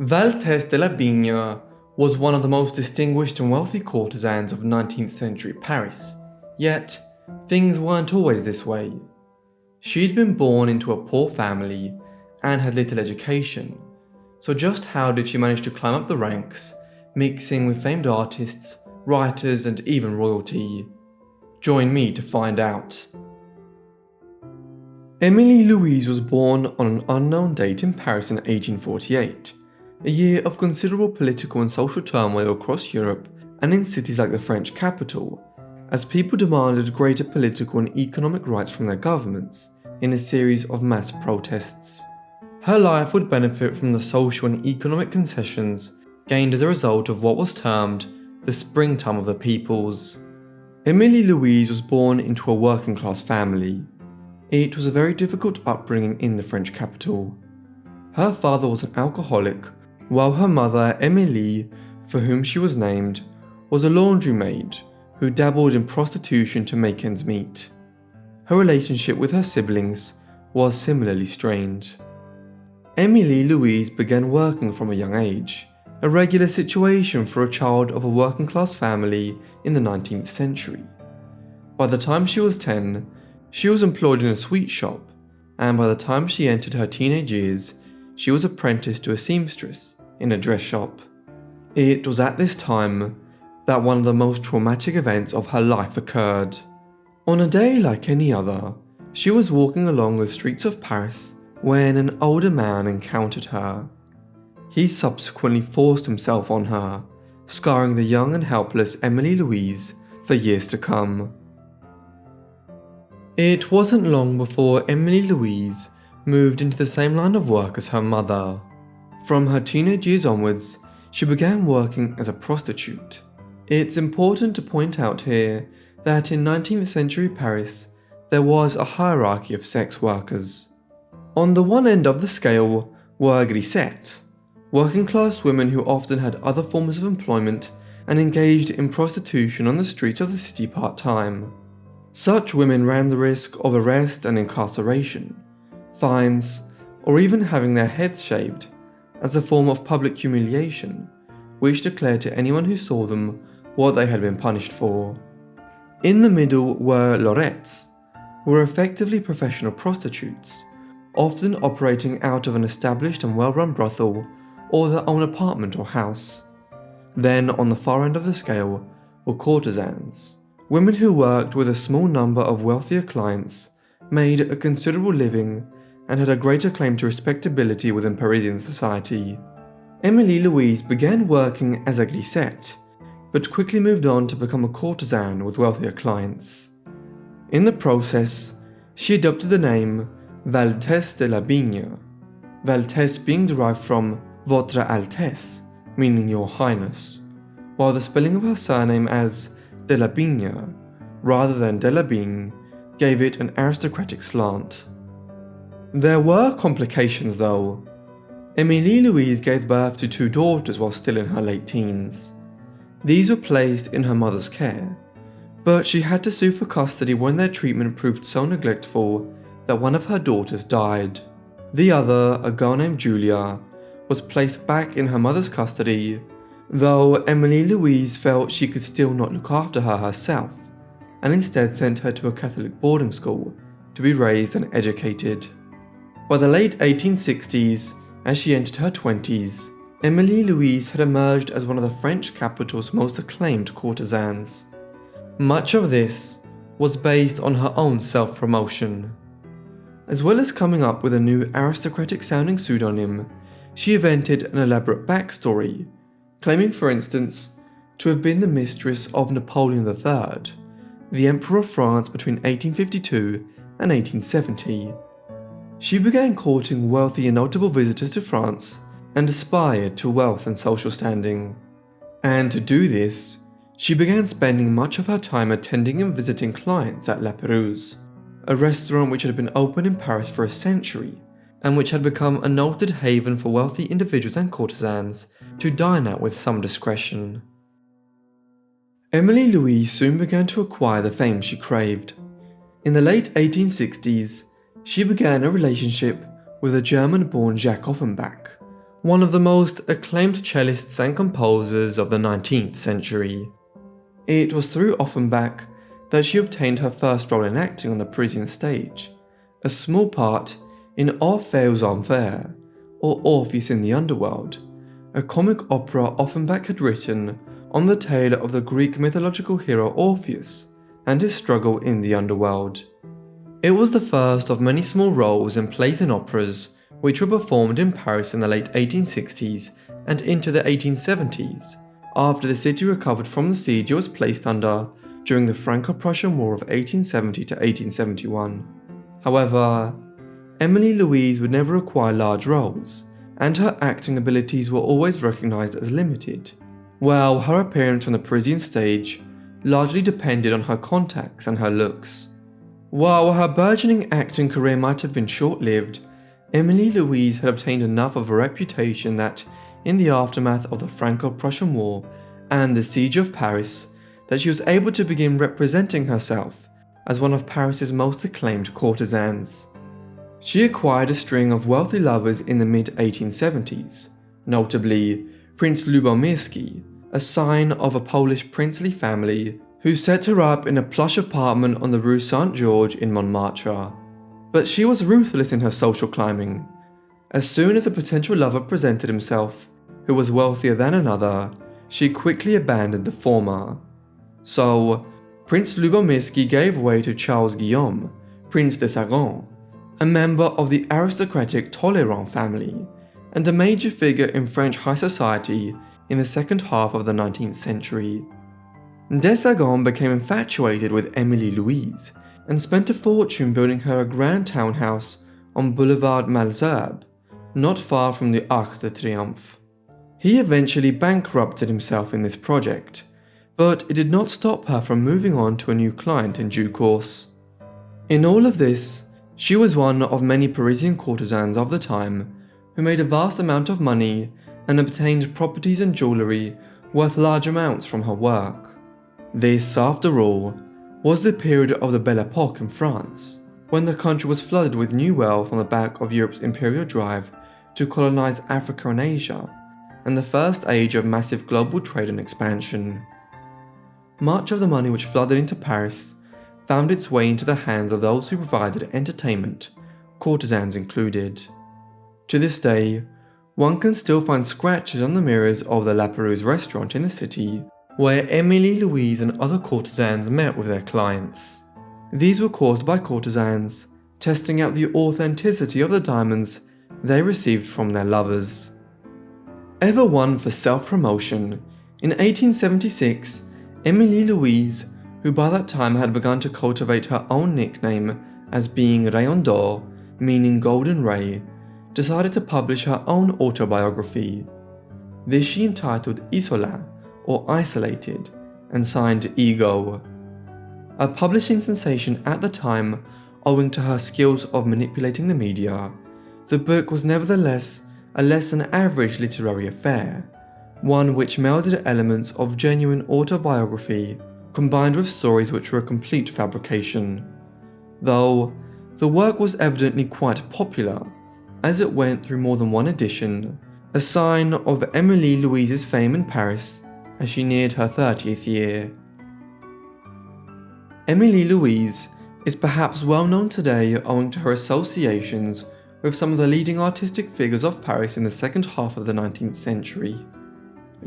Valtesse de La Bigne was one of the most distinguished and wealthy courtesans of 19th century Paris, yet things weren't always this way. She'd been born into a poor family and had little education, so just how did she manage to climb up the ranks, mixing with famed artists, writers and even royalty? Join me to find out. Émilie Louise was born on an unknown date in Paris in 1848, a year of considerable political and social turmoil across Europe and in cities like the French capital, as people demanded greater political and economic rights from their governments in a series of mass protests. Her life would benefit from the social and economic concessions gained as a result of what was termed the springtime of the peoples. Émilie Louise was born into a working-class family. It was a very difficult upbringing in the French capital. Her father was an alcoholic, while her mother, Émilie, for whom she was named, was a laundry maid who dabbled in prostitution to make ends meet. Her relationship with her siblings was similarly strained. Émilie Louise began working from a young age, a regular situation for a child of a working-class family in the 19th century. By the time she was 10, she was employed in a sweet shop, and by the time she entered her teenage years, she was apprenticed to a seamstress in a dress shop. It was at this time that one of the most traumatic events of her life occurred. On a day like any other, she was walking along the streets of Paris when an older man encountered her. He subsequently forced himself on her, scarring the young and helpless Émilie Louise for years to come. It wasn't long before Émilie Louise moved into the same line of work as her mother. From her teenage years onwards, she began working as a prostitute. It's important to point out here that in 19th century Paris, there was a hierarchy of sex workers. On the one end of the scale were grisettes, working class women who often had other forms of employment and engaged in prostitution on the streets of the city part-time. Such women ran the risk of arrest and incarceration, fines, or even having their heads shaved as a form of public humiliation, which declared to anyone who saw them what they had been punished for. In the middle were lorettes, who were effectively professional prostitutes, often operating out of an established and well-run brothel or their own apartment or house. Then on the far end of the scale were courtesans, women who worked with a small number of wealthier clients, made a considerable living, and had a greater claim to respectability within Parisian society. Émilie Louise began working as a grisette, but quickly moved on to become a courtesan with wealthier clients. In the process, she adopted the name Valtesse de La Bigne, Valtesse being derived from Votre Altesse, meaning Your Highness, while the spelling of her surname as de La Bigne, rather than de La Bigne, gave it an aristocratic slant. There were complications though. Émilie Louise gave birth to 2 daughters while still in her late teens. These were placed in her mother's care, but she had to sue for custody when their treatment proved so neglectful that one of her daughters died. The other, a girl named Julia, was placed back in her mother's custody, though Émilie Louise felt she could still not look after her herself, and instead sent her to a Catholic boarding school to be raised and educated. By the late 1860s, as she entered her 20s, Émilie Louise had emerged as one of the French capital's most acclaimed courtesans. Much of this was based on her own self-promotion. As well as coming up with a new aristocratic-sounding pseudonym, she invented an elaborate backstory, claiming for instance to have been the mistress of Napoleon III, the Emperor of France between 1852 and 1870. She began courting wealthy and notable visitors to France and aspired to wealth and social standing. And to do this, she began spending much of her time attending and visiting clients at La Pérouse, a restaurant which had been open in Paris for a century and which had become a noted haven for wealthy individuals and courtesans to dine at with some discretion. Émilie Louise soon began to acquire the fame she craved. In the late 1860s, she began a relationship with a German-born Jacques Offenbach, one of the most acclaimed cellists and composers of the 19th century. It was through Offenbach that she obtained her first role in acting on the Parisian stage, a small part in Orpheus Enfer, or Orpheus in the Underworld, a comic opera Offenbach had written on the tale of the Greek mythological hero Orpheus and his struggle in the underworld. It was the first of many small roles in plays and operas which were performed in Paris in the late 1860s and into the 1870s, after the city recovered from the siege it was placed under during the Franco-Prussian War of 1870 to 1871. However, Emily Louise would never acquire large roles, and her acting abilities were always recognized as limited, while her appearance on the Parisian stage largely depended on her contacts and her looks. While her burgeoning acting career might have been short-lived, Emily Louise had obtained enough of a reputation that, in the aftermath of the Franco-Prussian War and the Siege of Paris, that she was able to begin representing herself as one of Paris's most acclaimed courtesans. She acquired a string of wealthy lovers in the mid-1870s, notably Prince Lubomirski, a scion of a Polish princely family who set her up in a plush apartment on the Rue Saint-Georges in Montmartre. But she was ruthless in her social climbing. As soon as a potential lover presented himself, who was wealthier than another, she quickly abandoned the former. So, Prince Lubomirski gave way to Charles Guillaume, Prince de Saran, a member of the aristocratic Tolleron family, and a major figure in French high society in the second half of the 19th century. De Saran became infatuated with Emily Louise and spent a fortune building her a grand townhouse on Boulevard Malesherbes, not far from the Arc de Triomphe. He eventually bankrupted himself in this project, but it did not stop her from moving on to a new client in due course. In all of this, she was one of many Parisian courtesans of the time who made a vast amount of money and obtained properties and jewellery worth large amounts from her work. This, after all, was the period of the Belle Epoque in France, when the country was flooded with new wealth on the back of Europe's imperial drive to colonize Africa and Asia, and the first age of massive global trade and expansion. Much of the money which flooded into Paris found its way into the hands of those who provided entertainment, courtesans included. To this day, one can still find scratches on the mirrors of the La Perouse restaurant in the city, where Emily Louise and other courtesans met with their clients. These were caused by courtesans testing out the authenticity of the diamonds they received from their lovers. Ever one for self-promotion, in 1876, Emily Louise, who by that time had begun to cultivate her own nickname as being Rayon d'Or, meaning Golden Ray, decided to publish her own autobiography. This she entitled Isola, or Isolated, and signed Ego. A publishing sensation at the time owing to her skills of manipulating the media, the book was nevertheless a less than average literary affair, one which melded elements of genuine autobiography combined with stories which were a complete fabrication. Though, the work was evidently quite popular, as it went through more than one edition, a sign of Emily Louise's fame in Paris as she neared her 30th year. Emily Louise is perhaps well known today owing to her associations with some of the leading artistic figures of Paris in the second half of the 19th century.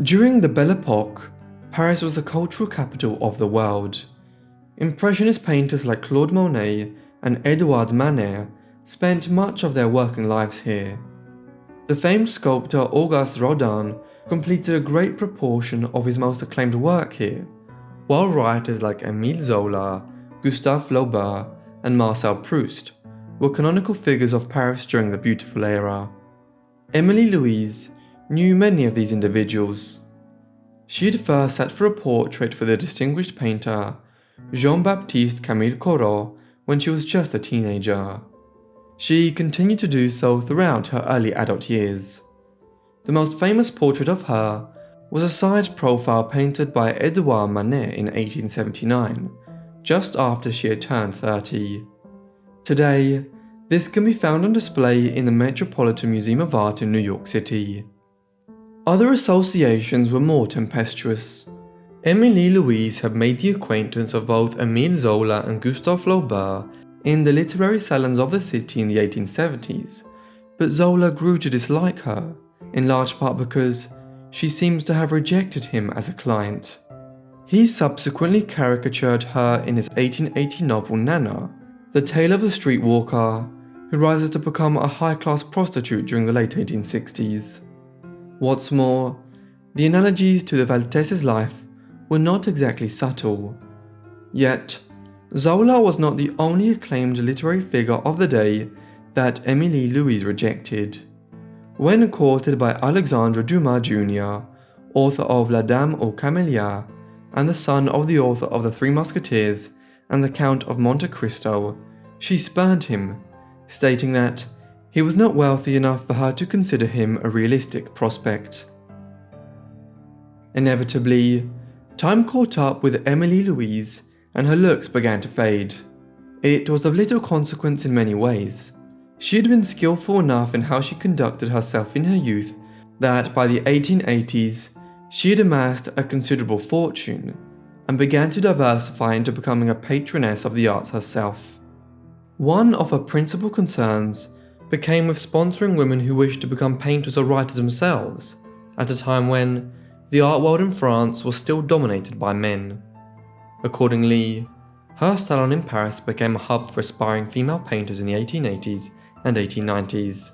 During the Belle Epoque, Paris was the cultural capital of the world. Impressionist painters like Claude Monet and Edouard Manet spent much of their working lives here. The famed sculptor Auguste Rodin completed a great proportion of his most acclaimed work here, while writers like Émile Zola, Gustave Flaubert, and Marcel Proust were canonical figures of Paris during the beautiful era. Emily Louise knew many of these individuals. She had first sat for a portrait for the distinguished painter Jean-Baptiste Camille Corot when she was just a teenager. She continued to do so throughout her early adult years. The most famous portrait of her was a side profile painted by Edouard Manet in 1879, just after she had turned 30. Today, this can be found on display in the Metropolitan Museum of Art in New York City. Other associations were more tempestuous. Émilie Louise had made the acquaintance of both Émile Zola and Gustave Flaubert in the literary salons of the city in the 1870s, but Zola grew to dislike her, in large part because she seems to have rejected him as a client. He subsequently caricatured her in his 1880 novel Nana, the tale of a streetwalker who rises to become a high-class prostitute during the late 1860s. What's more, the analogies to the Valtesse's life were not exactly subtle. Yet, Zola was not the only acclaimed literary figure of the day that Émilie Louise rejected. When courted by Alexandre Dumas Jr., author of La Dame aux Camélias, and the son of the author of The Three Musketeers and the Count of Monte Cristo, she spurned him, stating that he was not wealthy enough for her to consider him a realistic prospect. Inevitably, time caught up with Émilie Louise and her looks began to fade. It was of little consequence in many ways. She had been skillful enough in how she conducted herself in her youth that by the 1880s, she had amassed a considerable fortune and began to diversify into becoming a patroness of the arts herself. One of her principal concerns became with sponsoring women who wished to become painters or writers themselves, at a time when the art world in France was still dominated by men. Accordingly, her salon in Paris became a hub for aspiring female painters in the 1880s and 1890s.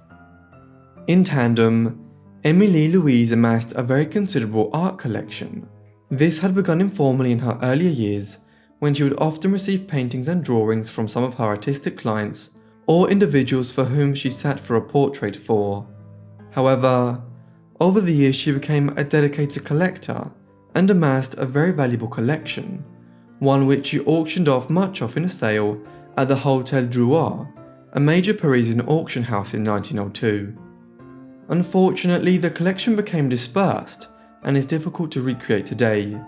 In tandem, Émilie Louise amassed a very considerable art collection. This had begun informally in her earlier years, when she would often receive paintings and drawings from some of her artistic clients or individuals for whom she sat for a portrait for. However, over the years she became a dedicated collector and amassed a very valuable collection, one which she auctioned off much of in a sale at the Hôtel Drouot, a major Parisian auction house in 1902. Unfortunately, the collection became dispersed and is difficult to recreate today,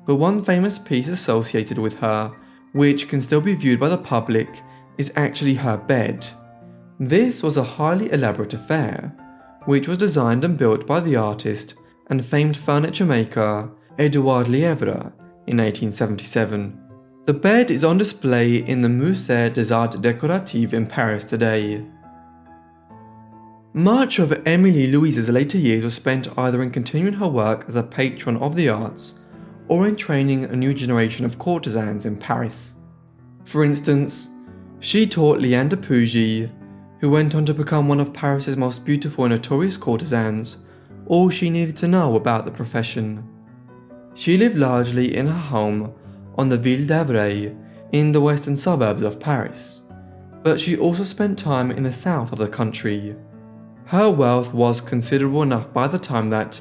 but one famous piece associated with her, which can still be viewed by the public, is actually her bed. This was a highly elaborate affair, which was designed and built by the artist and famed furniture maker Édouard Lièvre in 1877. The bed is on display in the Musée des Arts Décoratifs in Paris today. Much of Émilie Louise's later years were spent either in continuing her work as a patron of the arts or in training a new generation of courtesans in Paris. For instance, she taught Liane de Pougy, who went on to become one of Paris's most beautiful and notorious courtesans, all she needed to know about the profession. She lived largely in her home on the Ville d'Avray in the western suburbs of Paris, but she also spent time in the south of the country. Her wealth was considerable enough by the time that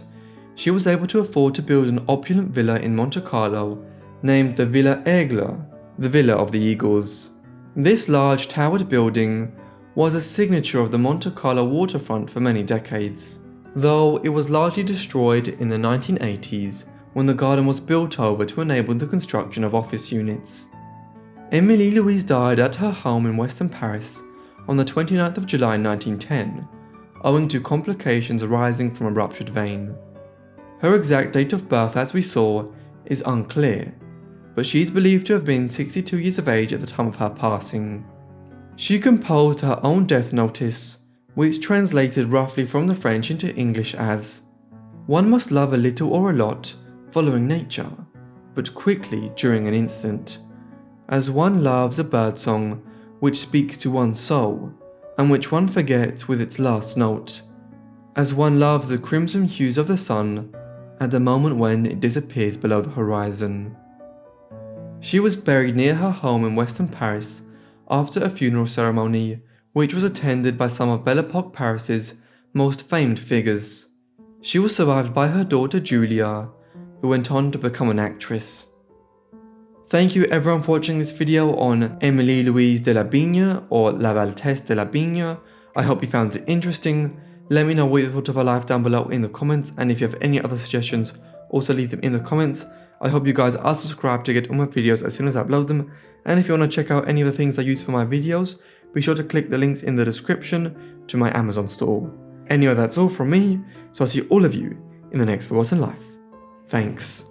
she was able to afford to build an opulent villa in Monte Carlo named the Villa Aigle, the Villa of the Eagles. This large towered building was a signature of the Monte Carlo waterfront for many decades, though it was largely destroyed in the 1980s when the garden was built over to enable the construction of office units. Émilie Louise died at her home in western Paris on the 29th of July 1910, owing to complications arising from a ruptured vein. Her exact date of birth, as we saw, is unclear, but she is believed to have been 62 years of age at the time of her passing. She composed her own death notice, which translated roughly from the French into English as, "One must love a little or a lot, following nature, but quickly during an instant, as one loves a birdsong which speaks to one's soul, and which one forgets with its last note, as one loves the crimson hues of the sun at the moment when it disappears below the horizon." She was buried near her home in western Paris after a funeral ceremony which was attended by some of Belle Epoque Paris's most famed figures. She was survived by her daughter Julia, who went on to become an actress. Thank you everyone for watching this video on Émilie Louise de La Bigne, or La Valtesse de La Bigne. I hope you found it interesting. Let me know what you thought of her life down below in the comments, and if you have any other suggestions, also leave them in the comments. I hope you guys are subscribed to get all my videos as soon as I upload them, and if you want to check out any of the things I use for my videos, be sure to click the links in the description to my Amazon store. Anyway, that's all from me, so I'll see all of you in the next Forgotten Life. Thanks.